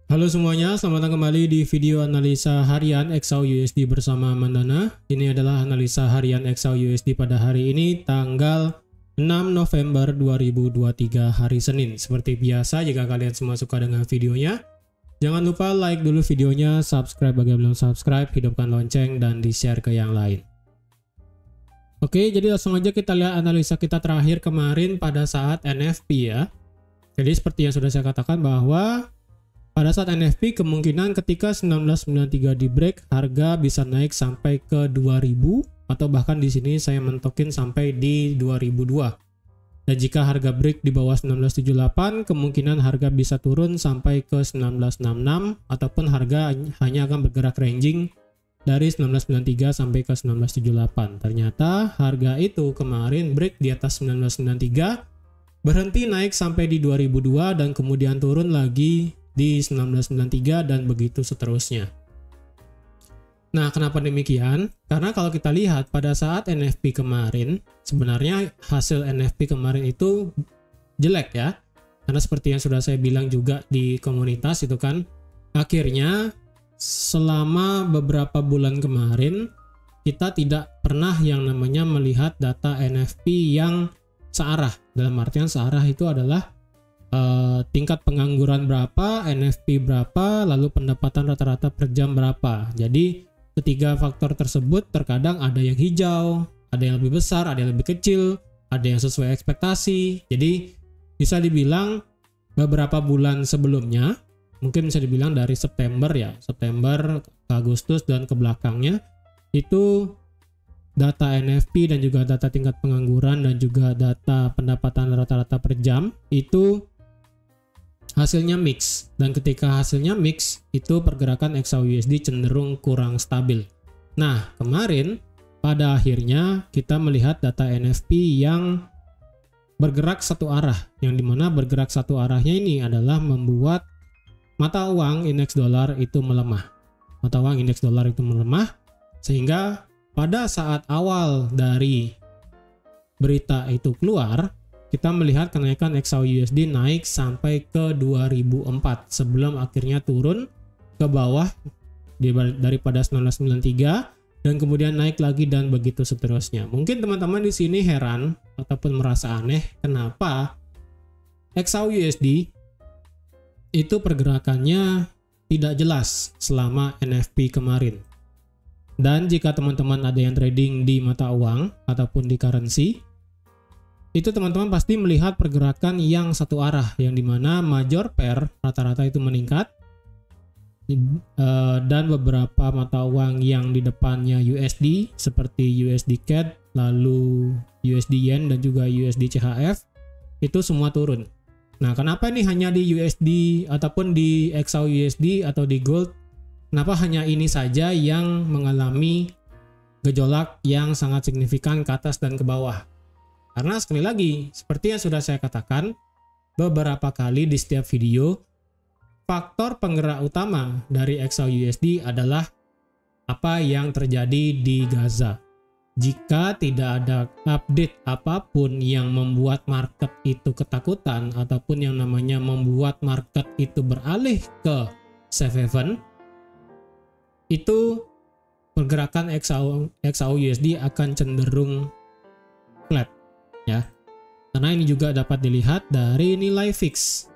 Halo semuanya, selamat datang kembali di video analisa harian XAU USD bersama Mandana. Ini adalah analisa harian XAU USD pada hari ini tanggal 6 November 2023 hari Senin. Seperti biasa, jika kalian semua suka dengan videonya, jangan lupa like dulu videonya, subscribe bagi yang belum subscribe, hidupkan lonceng, dan di-share ke yang lain. Oke, jadi langsung aja kita lihat analisa kita terakhir kemarin pada saat NFP ya. Jadi seperti yang sudah saya katakan bahwa pada saat NFP kemungkinan ketika 1993 di break harga bisa naik sampai ke 2000 atau bahkan di sini saya mentokin sampai di 2002. Dan jika harga break di bawah 1978 kemungkinan harga bisa turun sampai ke 1966 ataupun harga hanya akan bergerak ranging dari 1993 sampai ke 1978. Ternyata harga itu kemarin break di atas 1993, berhenti naik sampai di 2002 dan kemudian turun lagi di 1993 dan begitu seterusnya. Nah, kenapa demikian? Karena kalau kita lihat pada saat NFP kemarin, sebenarnya hasil NFP kemarin itu jelek ya. Karena seperti yang sudah saya bilang juga di komunitas itu kan, akhirnya selama beberapa bulan kemarin kita tidak pernah yang namanya melihat data NFP yang searah. Dalam artian searah itu adalah tingkat pengangguran berapa, NFP berapa, lalu pendapatan rata-rata per jam berapa. Jadi ketiga faktor tersebut terkadang ada yang hijau, ada yang lebih besar, ada yang lebih kecil, ada yang sesuai ekspektasi. Jadi bisa dibilang beberapa bulan sebelumnya, mungkin bisa dibilang dari September ya, September ke Agustus dan ke belakangnya, itu data NFP dan juga data tingkat pengangguran dan juga data pendapatan rata-rata per jam itu hasilnya mix, dan ketika hasilnya mix itu pergerakan XAU USD cenderung kurang stabil. Nah, kemarin pada akhirnya kita melihat data NFP yang bergerak satu arah, yang dimana bergerak satu arahnya ini adalah membuat mata uang indeks dolar itu melemah. Mata uang indeks dolar itu melemah sehingga pada saat awal dari berita itu keluar, kita melihat kenaikan XAU USD naik sampai ke 2004 sebelum akhirnya turun ke bawah daripada 1993 dan kemudian naik lagi dan begitu seterusnya. Mungkin teman-teman di sini heran ataupun merasa aneh kenapa XAU USD itu pergerakannya tidak jelas selama NFP kemarin. Dan jika teman-teman ada yang trading di mata uang ataupun di currency, itu teman-teman pasti melihat pergerakan yang satu arah, yang dimana major pair rata-rata itu meningkat dan beberapa mata uang yang di depannya USD seperti USD CAD, lalu USD Yen dan juga USD CHF itu semua turun. Nah, kenapa ini hanya di USD ataupun di XAU USD atau di gold, kenapa hanya ini saja yang mengalami gejolak yang sangat signifikan ke atas dan ke bawah? Karena sekali lagi, seperti yang sudah saya katakan beberapa kali di setiap video, faktor penggerak utama dari XAU USD adalah apa yang terjadi di Gaza. Jika tidak ada update apapun yang membuat market itu ketakutan ataupun yang namanya membuat market itu beralih ke safe haven, itu pergerakan XAU USD akan cenderung flat. Ya, karena ini juga dapat dilihat dari nilai fix.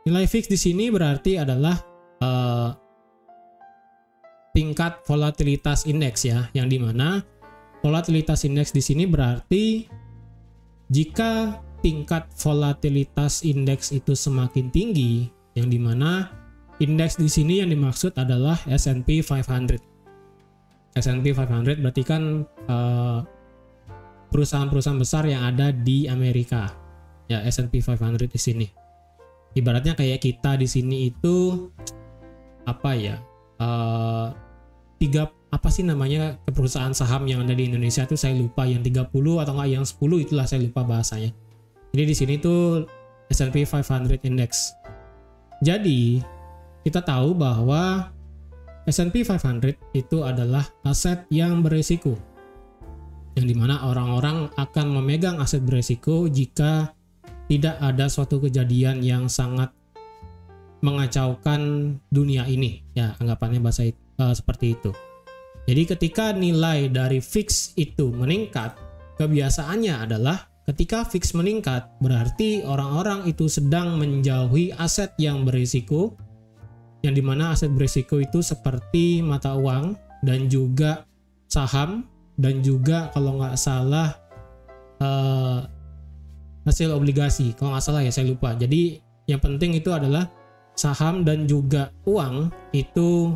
Nilai fix di sini berarti adalah tingkat volatilitas indeks ya, yang dimana volatilitas indeks di sini berarti jika tingkat volatilitas indeks itu semakin tinggi, yang dimana indeks di sini yang dimaksud adalah S&P 500. S&P 500 berarti kan perusahaan-perusahaan besar yang ada di Amerika. Ya, S&P 500 di sini. Ibaratnya kayak kita di sini itu apa ya? Tiga apa sih namanya perusahaan saham yang ada di Indonesia itu saya lupa, yang 30 atau enggak yang 10 itulah saya lupa bahasanya. Jadi di sini tuh S&P 500 Index. Jadi kita tahu bahwa S&P 500 itu adalah aset yang berisiko, yang dimana orang-orang akan memegang aset berisiko jika tidak ada suatu kejadian yang sangat mengacaukan dunia ini. Ya, anggapannya bahasa seperti itu. Jadi ketika nilai dari fix itu meningkat, kebiasaannya adalah ketika fix meningkat, berarti orang-orang itu sedang menjauhi aset yang berisiko, yang dimana aset berisiko itu seperti mata uang dan juga saham dan juga kalau nggak salah hasil obligasi. Kalau nggak salah ya, saya lupa. Jadi yang penting itu adalah saham dan juga uang itu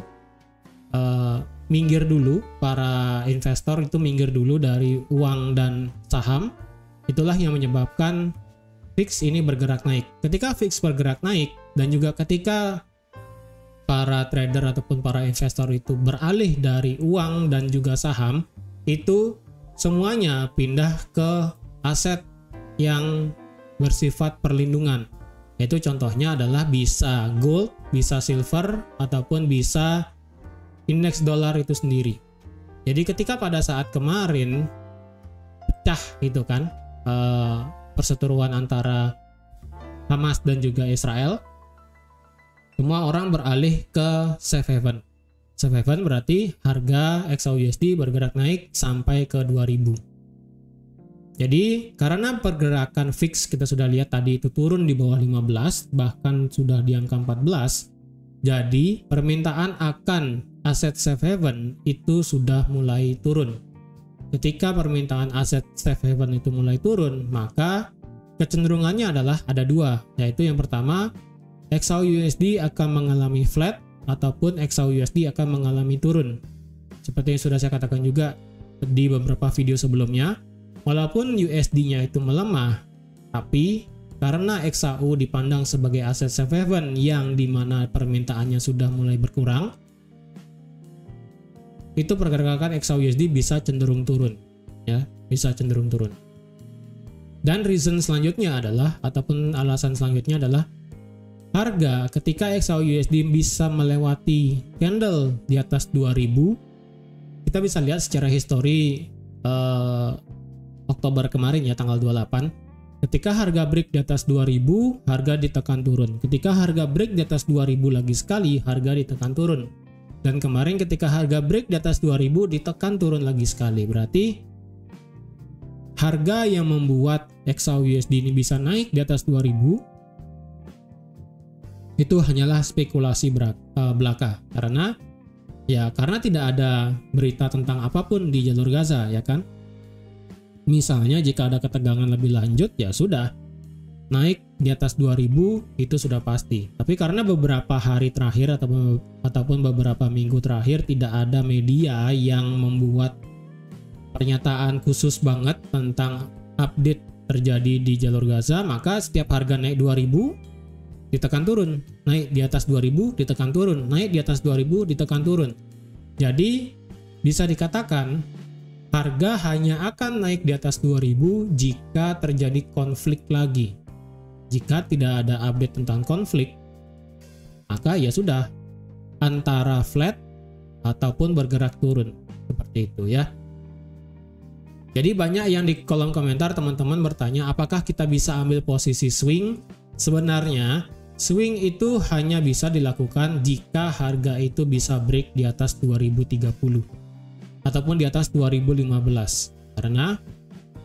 minggir dulu, para investor itu minggir dulu dari uang dan saham. Itulah yang menyebabkan fix ini bergerak naik. Ketika fix bergerak naik dan juga ketika para trader ataupun para investor itu beralih dari uang dan juga saham, itu semuanya pindah ke aset yang bersifat perlindungan. Yaitu contohnya adalah bisa gold, bisa silver, ataupun bisa indeks dolar itu sendiri. Jadi ketika pada saat kemarin pecah gitu kan, perseteruan antara Hamas dan juga Israel, semua orang beralih ke safe haven. Safe haven berarti harga XAUUSD bergerak naik sampai ke 2000. Jadi karena pergerakan fix kita sudah lihat tadi itu turun di bawah 15, bahkan sudah di angka 14. Jadi permintaan akan aset safe haven itu sudah mulai turun. Ketika permintaan aset safe haven itu mulai turun, maka kecenderungannya adalah ada dua, yaitu yang pertama XAUUSD akan mengalami flat ataupun XAUUSD akan mengalami turun. Seperti yang sudah saya katakan juga di beberapa video sebelumnya, walaupun USD-nya itu melemah, tapi karena XAU dipandang sebagai aset safe haven yang dimana permintaannya sudah mulai berkurang, itu pergerakan XAUUSD bisa cenderung turun, ya, bisa cenderung turun. Dan reason selanjutnya adalah, ataupun alasan selanjutnya adalah harga ketika XAUUSD bisa melewati candle di atas 2000, kita bisa lihat secara histori Oktober kemarin ya, tanggal 28. Ketika harga break di atas 2000, harga ditekan turun. Ketika harga break di atas 2000 lagi sekali, harga ditekan turun. Dan kemarin ketika harga break di atas 2000 ditekan turun lagi sekali. Berarti harga yang membuat XAUUSD ini bisa naik di atas 2000 itu hanyalah spekulasi belaka, karena tidak ada berita tentang apapun di jalur Gaza, ya kan? Misalnya jika ada ketegangan lebih lanjut, ya sudah, naik di atas 2000 itu sudah pasti. Tapi karena beberapa hari terakhir ataupun beberapa minggu terakhir tidak ada media yang membuat pernyataan khusus banget tentang update terjadi di jalur Gaza, maka setiap harga naik 2000 ditekan turun, naik di atas 2000 ditekan turun, naik di atas 2000 ditekan turun. Jadi bisa dikatakan harga hanya akan naik di atas 2000 jika terjadi konflik lagi. Jika tidak ada update tentang konflik, maka ya sudah, antara flat ataupun bergerak turun, seperti itu ya. Jadi banyak yang di kolom komentar teman-teman bertanya apakah kita bisa ambil posisi swing. Sebenarnya swing itu hanya bisa dilakukan jika harga itu bisa break di atas 2030 ataupun di atas 2015. Karena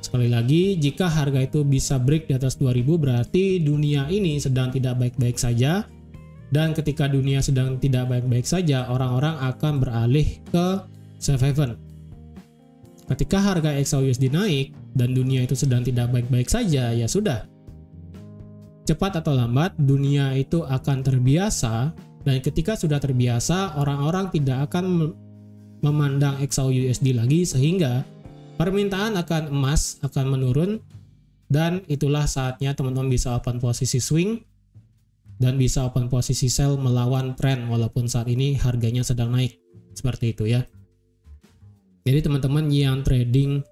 sekali lagi, jika harga itu bisa break di atas 2000 berarti dunia ini sedang tidak baik-baik saja. Dan ketika dunia sedang tidak baik-baik saja, orang-orang akan beralih ke safe haven. Ketika harga XAUUSD naik dan dunia itu sedang tidak baik-baik saja, ya sudah, cepat atau lambat dunia itu akan terbiasa, dan ketika sudah terbiasa orang-orang tidak akan memandang XAUUSD lagi, sehingga permintaan akan emas akan menurun, dan itulah saatnya teman-teman bisa open posisi swing dan bisa open posisi sell melawan tren walaupun saat ini harganya sedang naik, seperti itu ya. Jadi teman-teman yang trading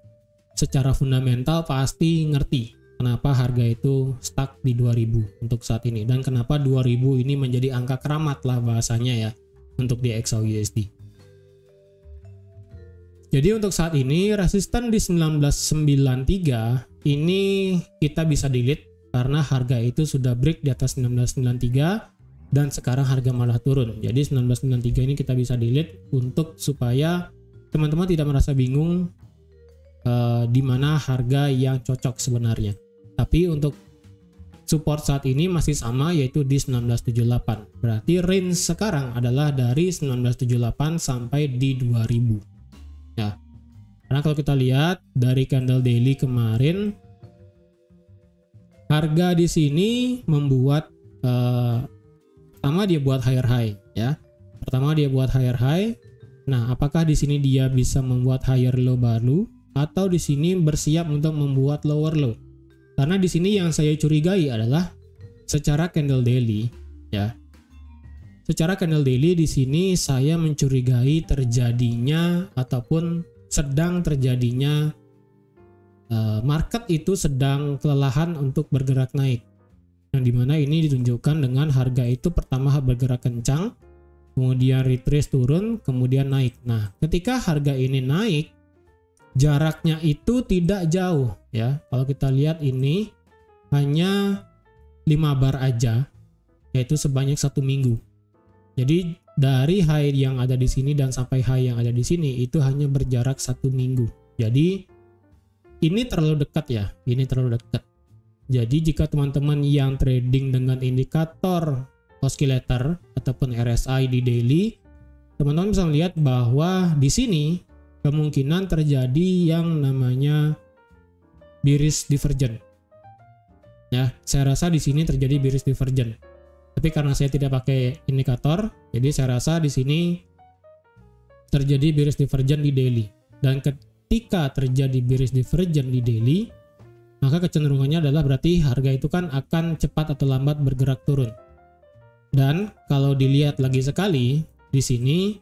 secara fundamental pasti ngerti kenapa harga itu stuck di 2000 untuk saat ini, dan kenapa 2000 ini menjadi angka keramat lah bahasanya ya untuk di XAUUSD. Jadi untuk saat ini resisten di 1993 ini kita bisa delete karena harga itu sudah break di atas 1993 dan sekarang harga malah turun. Jadi 1993 ini kita bisa delete untuk supaya teman-teman tidak merasa bingung di mana harga yang cocok sebenarnya. Tapi untuk support saat ini masih sama, yaitu di 1978. Berarti range sekarang adalah dari 1978 sampai di 2000. Ya. Karena kalau kita lihat dari candle daily kemarin, harga di sini membuat pertama dia buat higher high, ya. Pertama dia buat higher high. Nah, apakah di sini dia bisa membuat higher low baru atau di sini bersiap untuk membuat lower low? Karena di sini yang saya curigai adalah secara candle daily, ya. Secara candle daily di sini saya mencurigai terjadinya ataupun sedang terjadinya market itu sedang kelelahan untuk bergerak naik. Yang dimana ini ditunjukkan dengan harga itu pertama bergerak kencang, kemudian retrace turun, kemudian naik. Nah, ketika harga ini naik, jaraknya itu tidak jauh, ya. Kalau kita lihat ini hanya 5 bar aja, yaitu sebanyak 1 minggu. Jadi dari high yang ada di sini dan sampai high yang ada di sini itu hanya berjarak 1 minggu. Jadi ini terlalu dekat, ya. Ini terlalu dekat. Jadi jika teman-teman yang trading dengan indikator oscillator ataupun RSI di daily, teman-teman bisa melihat bahwa di sini kemungkinan terjadi yang namanya bearish divergence. Ya, saya rasa di sini terjadi bearish divergence. Tapi karena saya tidak pakai indikator, jadi saya rasa di sini terjadi bearish divergence di daily. Dan ketika terjadi bearish divergence di daily, maka kecenderungannya adalah berarti harga itu kan akan cepat atau lambat bergerak turun. Dan kalau dilihat lagi sekali di sini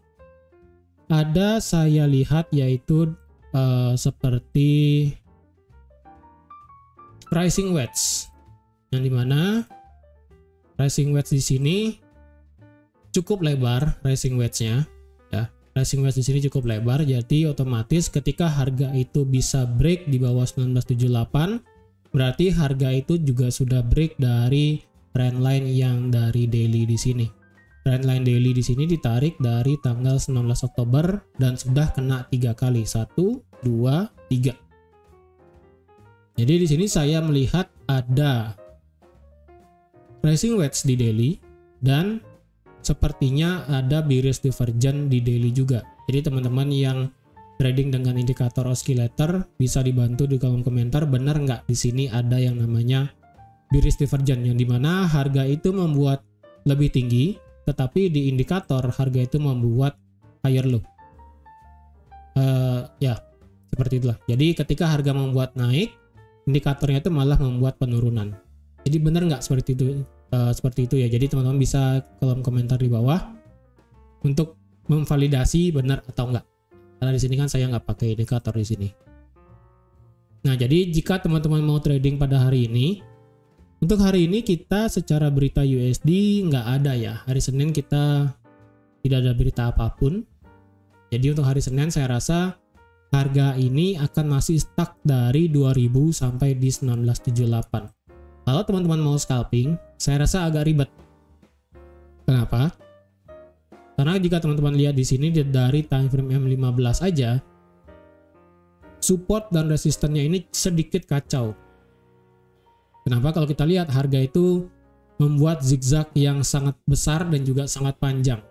ada saya lihat yaitu seperti rising wedge, yang dimana rising wedge di sini cukup lebar, rising wedge-nya, ya. Rising wedge di sini cukup lebar, jadi otomatis ketika harga itu bisa break di bawah 1978, berarti harga itu juga sudah break dari trendline yang dari daily di sini. Trendline daily di sini ditarik dari tanggal 19 Oktober dan sudah kena 3 kali. 1, 2, 3. Jadi di sini saya melihat ada rising wedge di daily dan sepertinya ada bearish divergence di daily juga. Jadi teman-teman yang trading dengan indikator oscillator bisa dibantu di kolom komentar, benar nggak di sini ada yang namanya bearish divergence, yang dimana harga itu membuat lebih tinggi, tetapi di indikator harga itu membuat higher low. Ya, seperti itulah. Jadi ketika harga membuat naik, indikatornya itu malah membuat penurunan. Jadi benar nggak seperti itu? Seperti itu, ya. Jadi teman-teman bisa kolom komentar di bawah untuk memvalidasi benar atau enggak. Karena di sini kan saya nggak pakai indikator di sini. Nah, jadi jika teman-teman mau trading pada hari ini, untuk hari ini kita secara berita USD nggak ada, ya. Hari Senin kita tidak ada berita apapun. Jadi untuk hari Senin saya rasa harga ini akan masih stuck dari 2000 sampai di 1978. Kalau teman-teman mau scalping, saya rasa agak ribet. Kenapa? Karena jika teman-teman lihat di sini dari time frame M15 aja, support dan resistennya ini sedikit kacau. Kenapa? Kalau kita lihat harga itu membuat zigzag yang sangat besar dan juga sangat panjang.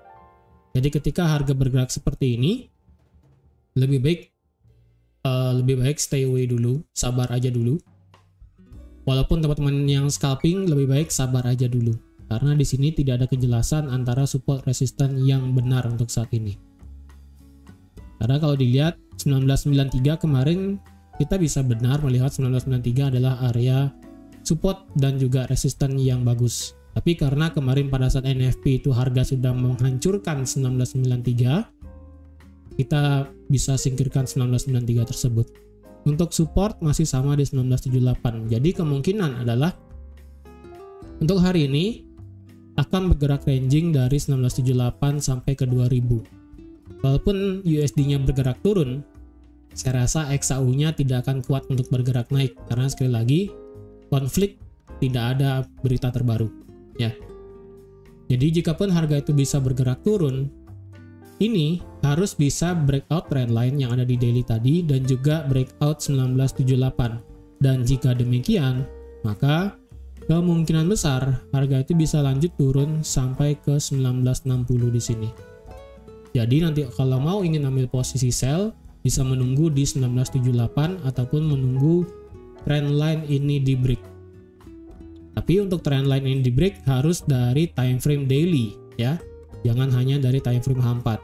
Jadi ketika harga bergerak seperti ini, lebih baik stay away dulu, sabar aja dulu. Walaupun teman-teman yang scalping lebih baik sabar aja dulu. Karena di sini tidak ada kejelasan antara support resisten yang benar untuk saat ini. Karena kalau dilihat 1993 kemarin kita bisa benar melihat 1993 adalah area support dan juga resisten yang bagus. Tapi karena kemarin pada saat NFP itu harga sudah menghancurkan 1993, kita bisa singkirkan 1993 tersebut. Untuk support masih sama di 1978. Jadi kemungkinan adalah untuk hari ini akan bergerak ranging dari 1978 sampai ke 2000. Walaupun USD-nya bergerak turun, saya rasa XAU-nya tidak akan kuat untuk bergerak naik karena sekali lagi konflik, tidak ada berita terbaru, ya. Jadi jikapun harga itu bisa bergerak turun, ini harus bisa breakout trendline yang ada di daily tadi dan juga breakout 1978. Dan jika demikian, maka kemungkinan besar harga itu bisa lanjut turun sampai ke 1960 di sini. Jadi nanti kalau mau ingin ambil posisi sell, bisa menunggu di 1978 ataupun menunggu trendline ini di break. Tapi untuk trendline ini di break harus dari time frame daily ya. Jangan hanya dari time frame H4.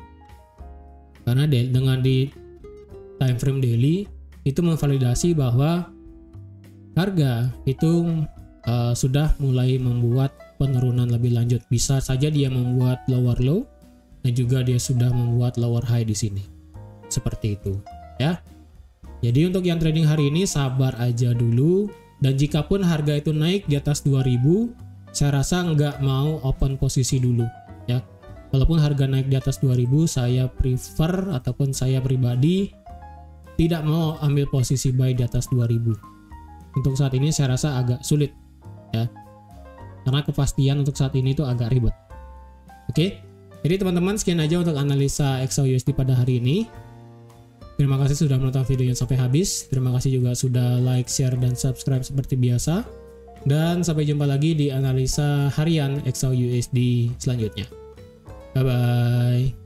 Karena dengan di time frame daily itu memvalidasi bahwa harga itu sudah mulai membuat penurunan lebih lanjut. Bisa saja dia membuat lower low dan juga dia sudah membuat lower high di sini. Seperti itu ya. Jadi untuk yang trading hari ini sabar aja dulu, dan jikapun harga itu naik di atas 2000, saya rasa nggak mau open posisi dulu ya. Walaupun harga naik di atas 2000, saya prefer ataupun saya pribadi tidak mau ambil posisi buy di atas 2000. Untuk saat ini saya rasa agak sulit ya. Karena kepastian untuk saat ini itu agak ribet. Oke. Jadi teman-teman, sekian aja untuk analisa XAUUSD pada hari ini. Terima kasih sudah menonton videonya sampai habis. Terima kasih juga sudah like, share, dan subscribe seperti biasa. Dan sampai jumpa lagi di analisa harian XAUUSD selanjutnya. Bye-bye.